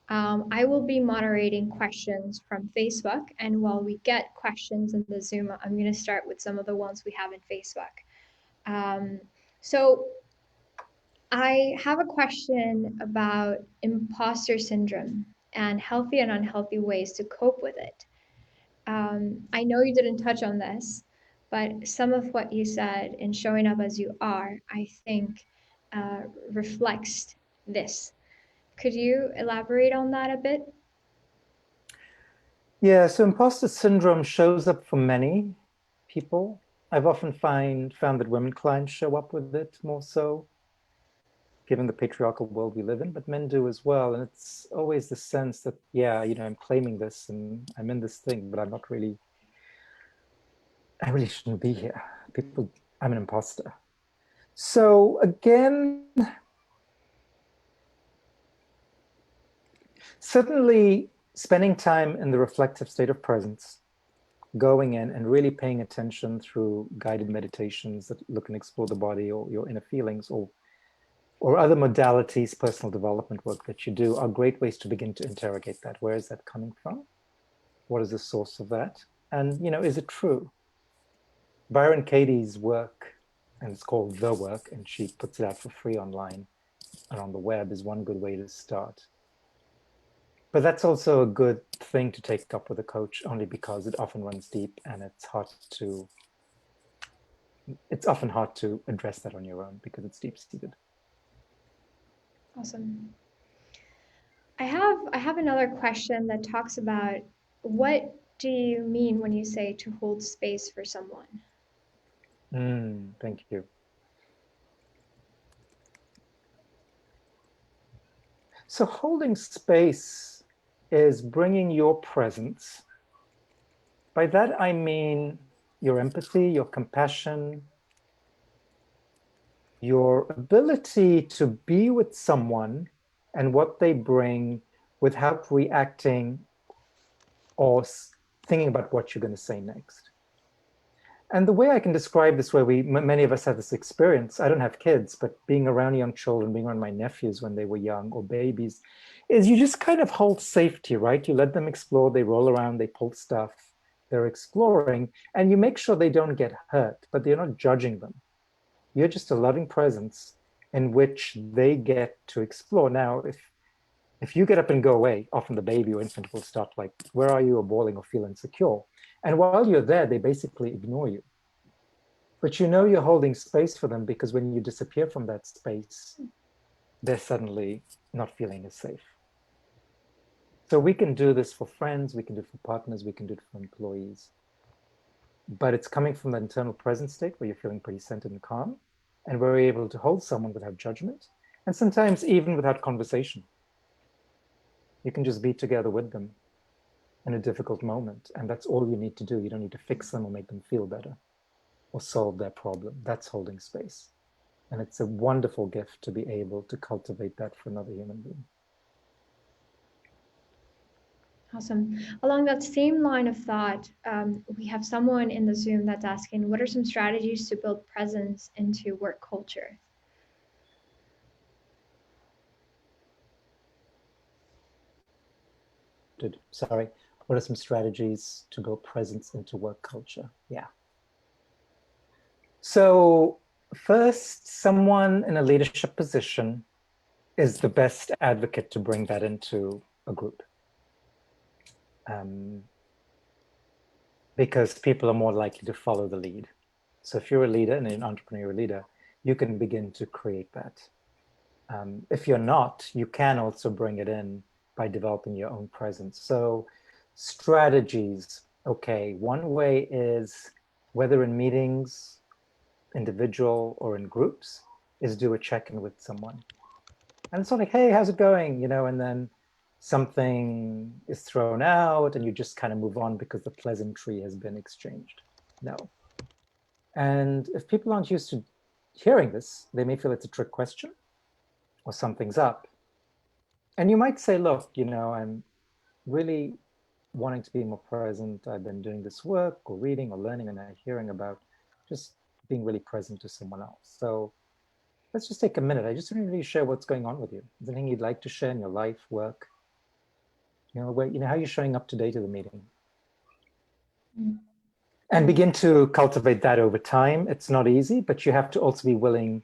I will be moderating questions from Facebook, and while we get questions in the Zoom, I'm going to start with some of the ones we have in Facebook. So I have a question about imposter syndrome and healthy and unhealthy ways to cope with it. I know you didn't touch on this, but some of what you said in showing up as you are, I think, reflects this. Could you elaborate on that a bit? Yeah, so imposter syndrome shows up for many people. I've often found that women clients show up with it more so, given the patriarchal world we live in, but men do as well. And it's always the sense that, yeah, I'm claiming this and I'm in this thing, but I really shouldn't be here. I'm an imposter. So again, certainly spending time in the reflective state of presence, going in and really paying attention through guided meditations that look and explore the body or your inner feelings or other modalities, personal development work that you do are great ways to begin to interrogate that. Where is that coming from? What is the source of that? And, is it true? Byron Katie's work, and it's called The Work, and she puts it out for free online and on the web, is one good way to start. But that's also a good thing to take up with a coach, only because it often runs deep and it's often hard to address that on your own because it's deep-seated. Awesome. I have another question that talks about what do you mean when you say to hold space for someone? Thank you. So holding space is bringing your presence. By that, I mean your empathy, your compassion, your ability to be with someone and what they bring without reacting or thinking about what you're going to say next. And the way I can describe this, where many of us have this experience, I don't have kids, but being around young children, being around my nephews when they were young or babies, is you just kind of hold safety, right? You let them explore, they roll around, they pull stuff, they're exploring, and you make sure they don't get hurt, but you're not judging them. You're just a loving presence in which they get to explore. Now, if you get up and go away, often the baby or infant will start like, where are you, or bawling or feel insecure. And while you're there, they basically ignore you. But you know you're holding space for them, because when you disappear from that space, they're suddenly not feeling as safe. So we can do this for friends, we can do it for partners, we can do it for employees. But it's coming from the internal present state where you're feeling pretty centered and calm, and we're able to hold someone without judgment, and sometimes even without conversation. You can just be together with them in a difficult moment, and that's all you need to do. You don't need to fix them or make them feel better or solve their problem. That's holding space. And it's a wonderful gift to be able to cultivate that for another human being. Awesome. Along that same line of thought, we have someone in the Zoom that's asking, what are some strategies to build presence into work culture? Sorry, what are some strategies to build presence into work culture? Yeah. So first, someone in a leadership position is the best advocate to bring that into a group. Because people are more likely to follow the lead. So if you're a leader and an entrepreneurial leader, you can begin to create that. If you're not, you can also bring it in by developing your own presence. So strategies, okay, one way is, whether in meetings, individual or in groups, is do a check-in with someone. And it's not like, hey, how's it going? You know, and then something is thrown out and you just kind of move on because the pleasantry has been exchanged. No. And if people aren't used to hearing this, they may feel it's a trick question or something's up. And you might say, look, you know, I'm really wanting to be more present. I've been doing this work or reading or learning, and I'm hearing about just being really present to someone else. So let's just take a minute. I just want to really share what's going on with you. Is there anything you'd like to share in your life, work? You know, how you're showing up today to the meeting. And begin to cultivate that over time. It's not easy, but you have to also be willing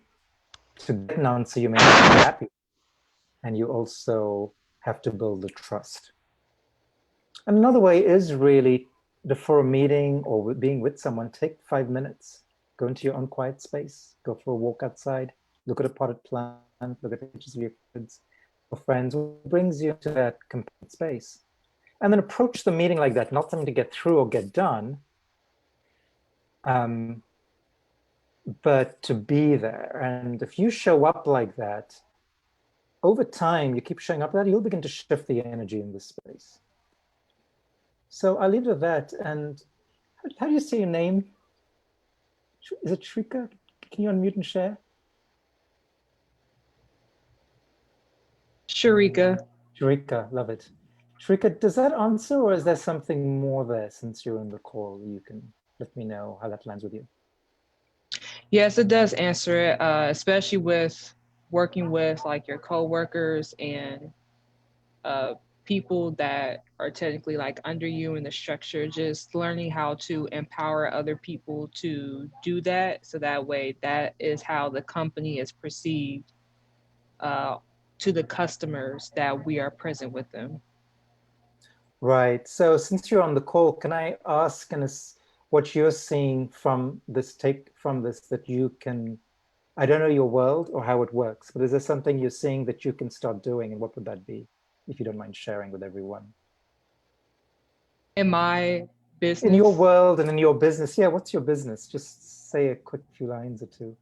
to get an answer you may not be happy. And you also have to build the trust. And another way is really, before a meeting or being with someone, take 5 minutes, go into your own quiet space, go for a walk outside, look at a potted plant, look at pictures of your kids or friends, what brings you to that complete space. And then approach the meeting like that, not something to get through or get done, but to be there. And if you show up like that, over time, you keep showing up like that, you'll begin to shift the energy in this space. So I'll leave it at that. And how do you say your name? Is it Shrika? Can you unmute and share? Sharika. Shrika, love it. Shrika, does that answer, or is there something more there? Since you're in the call, you can let me know how that lands with you. Yes, it does answer it, especially with working with like your coworkers and people that are technically like under you in the structure, just learning how to empower other people to do that. So that way, that is how the company is perceived to the customers that we are present with them. Right. So since you're on the call, can I ask what you're seeing from this that you can, I don't know your world or how it works, but is there something you're seeing that you can start doing, and what would that be, if you don't mind sharing with everyone? In my business? In your world and in your business. Yeah, what's your business? Just say a quick few lines or two.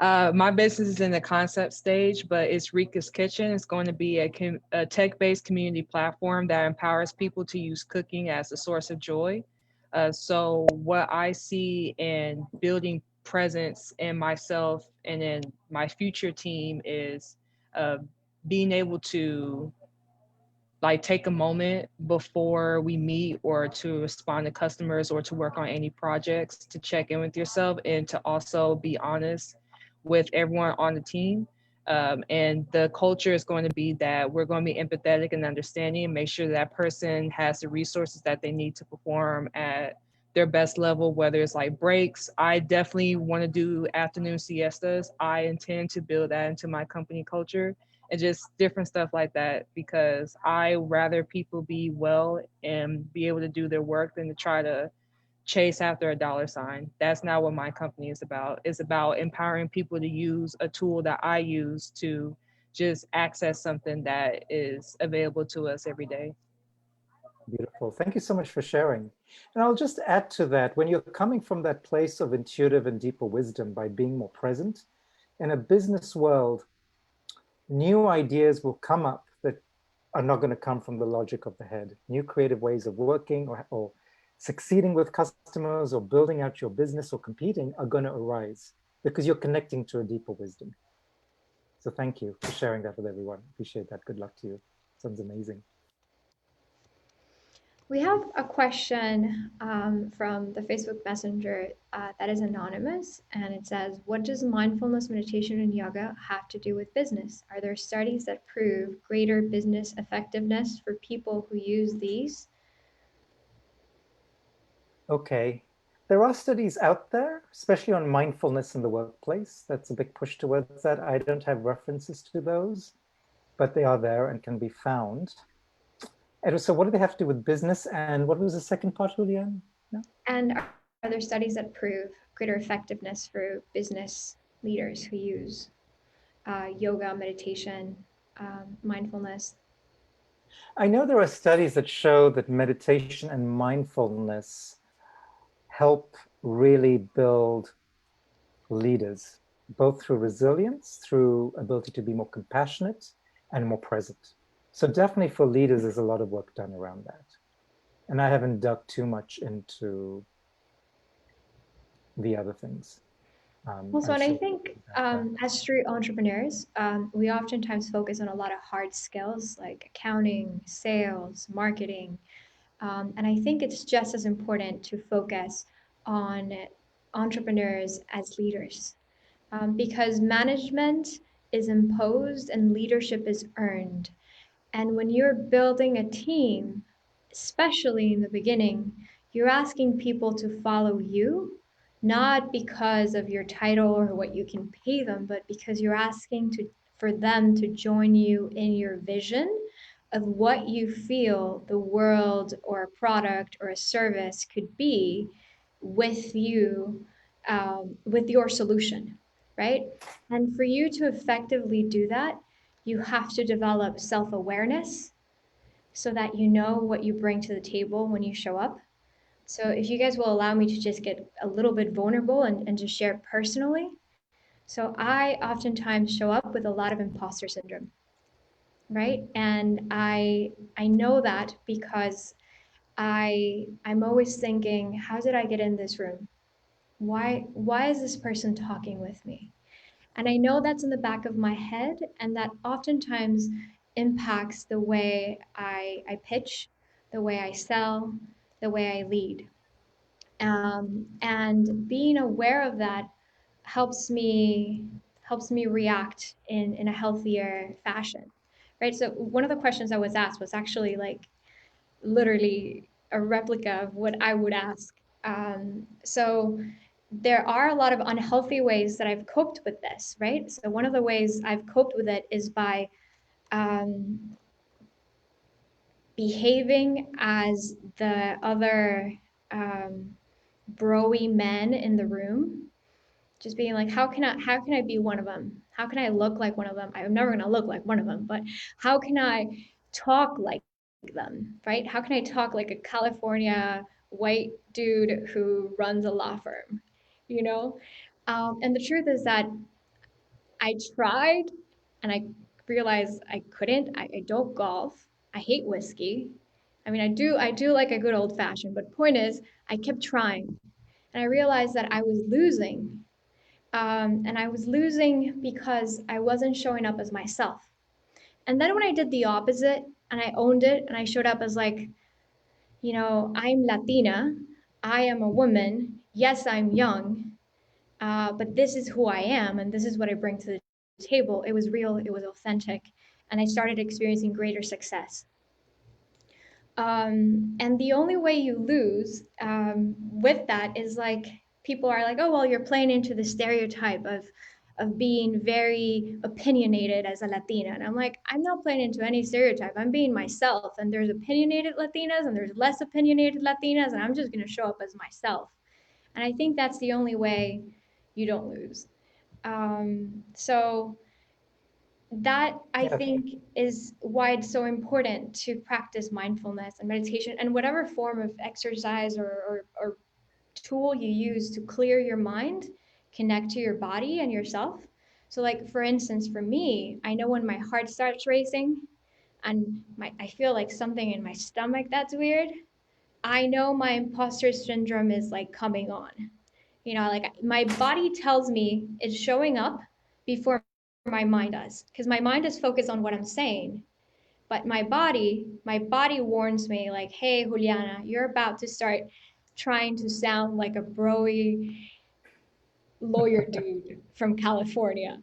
My business is in the concept stage, but it's Rika's Kitchen. It's going to be a tech-based community platform that empowers people to use cooking as a source of joy. So what I see in building presence in myself and in my future team is uh, being able to like take a moment before we meet or to respond to customers or to work on any projects to check in with yourself and to also be honest with everyone on the team. And the culture is going to be that we're going to be empathetic and understanding and make sure that person has the resources that they need to perform at their best level, whether it's like breaks. I definitely want to do afternoon siestas. I intend to build that into my company culture and just different stuff like that because I rather people be well and be able to do their work than to try to chase after a dollar sign. That's not what my company is about. It's about empowering people to use a tool that I use to just access something that is available to us every day. Beautiful. Thank you so much for sharing. And I'll just add to that, when you're coming from that place of intuitive and deeper wisdom by being more present, in a business world, new ideas will come up that are not going to come from the logic of the head. New creative ways of working or succeeding with customers or building out your business or competing are going to arise because you're connecting to a deeper wisdom. So thank you for sharing that with everyone. Appreciate that. Good luck to you. Sounds amazing. We have a question from the Facebook Messenger that is anonymous, and it says, what does mindfulness, meditation, and yoga have to do with business? Are there studies that prove greater business effectiveness for people who use these? Okay. There are studies out there, especially on mindfulness in the workplace. That's a big push towards that. I don't have references to those, but they are there and can be found. And so what do they have to do with business? And what was the second part, Julianne? No? And are there studies that prove greater effectiveness for business leaders who use yoga, meditation, mindfulness? I know there are studies that show that meditation and mindfulness help really build leaders, both through resilience, through ability to be more compassionate and more present. So definitely for leaders, there's a lot of work done around that. And I haven't dug too much into the other things. Also, and I still think that. as street entrepreneurs, we oftentimes focus on a lot of hard skills like accounting, sales, marketing. And I think it's just as important to focus on entrepreneurs as leaders because management is imposed and leadership is earned. And when you're building a team, especially in the beginning, you're asking people to follow you, not because of your title or what you can pay them, but because you're asking for them to join you in your vision of what you feel the world or a product or a service could be with you, with your solution, right? And for you to effectively do that, you have to develop self awareness so that you know what you bring to the table when you show up. So, if you guys will allow me to just get a little bit vulnerable and just share personally. So, I oftentimes show up with a lot of imposter syndrome, right? And I know that because I'm always thinking, how did I get in this room? Why is this person talking with me? And I know that's in the back of my head, and that oftentimes impacts the way I pitch, the way I sell, the way I lead. And being aware of that helps me react in a healthier fashion. Right. So one of the questions I was asked was actually like literally a replica of what I would ask. So there are a lot of unhealthy ways that I've coped with this, right? So one of the ways I've coped with it is by um, behaving as the other broy men in the room, just being like, how can I be one of them? How can I look like one of them? I'm never gonna look like one of them, but how can I talk like them, right? How can I talk like a California white dude who runs a law firm, you know? And the truth is that I tried and I realized I couldn't. I don't golf. I hate whiskey. I mean, I do like a good old fashioned, but point is, I kept trying. And I realized that I was losing. And I was losing because I wasn't showing up as myself. And then when I did the opposite and I owned it and I showed up as like, I'm Latina, I am a woman, yes, I'm young, but this is who I am and this is what I bring to the table. It was real, it was authentic, and I started experiencing greater success. And the only way you lose with that is like people are like, oh, well, you're playing into the stereotype of being very opinionated as a Latina. And I'm like, I'm not playing into any stereotype. I'm being myself. And there's opinionated Latinas and there's less opinionated Latinas. And I'm just going to show up as myself. And I think that's the only way you don't lose. So that I Yeah. think is why it's so important to practice mindfulness and meditation and whatever form of exercise or tool you use to clear your mind, connect to your body and yourself. So, like for instance, for me, I know when my heart starts racing and I feel like something in my stomach that's weird, I know my imposter syndrome is like coming on. Like my body tells me it's showing up before my mind does, because my mind is focused on what I'm saying. But my body warns me like, hey, Juliana, you're about to start trying to sound like a broy lawyer dude from California.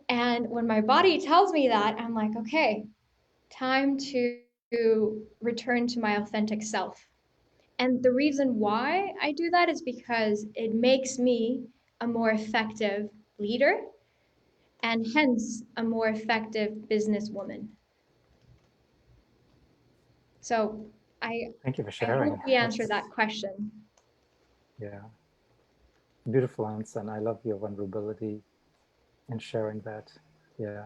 And when my body tells me that, I'm like, okay, time to return to my authentic self. And the reason why I do that is because it makes me a more effective leader and hence a more effective businesswoman. So I Thank you for I hope sharing. we answered That's, that question. yeah, beautiful answer. And I love your vulnerability in sharing that. Yeah.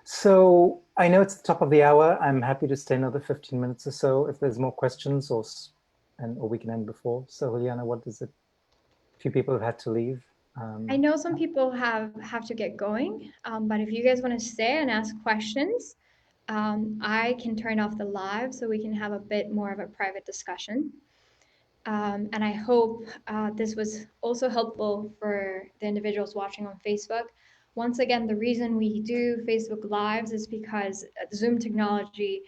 So I know it's the top of the hour. I'm happy to stay another 15 minutes or so if there's more questions, or we can end before. So Juliana, what is it? A few people have had to leave. I know some people have to get going, but if you guys want to stay and ask questions, I can turn off the live so we can have a bit more of a private discussion. And I hope this was also helpful for the individuals watching on Facebook. Once again, the reason we do Facebook Lives is because Zoom technology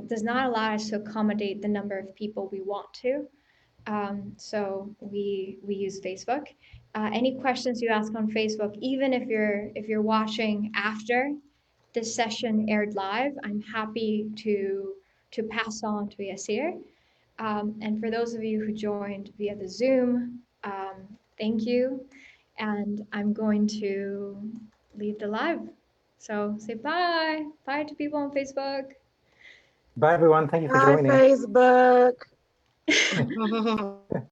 does not allow us to accommodate the number of people we want to. So we use Facebook. Any questions you ask on Facebook, even if you're watching after this session aired live, I'm happy to pass on to Yassir. And for those of you who joined via the Zoom, thank you. And I'm going to leave the live. So say bye. Bye to people on Facebook. Bye, everyone. Thank you for Hi, joining. Facebook.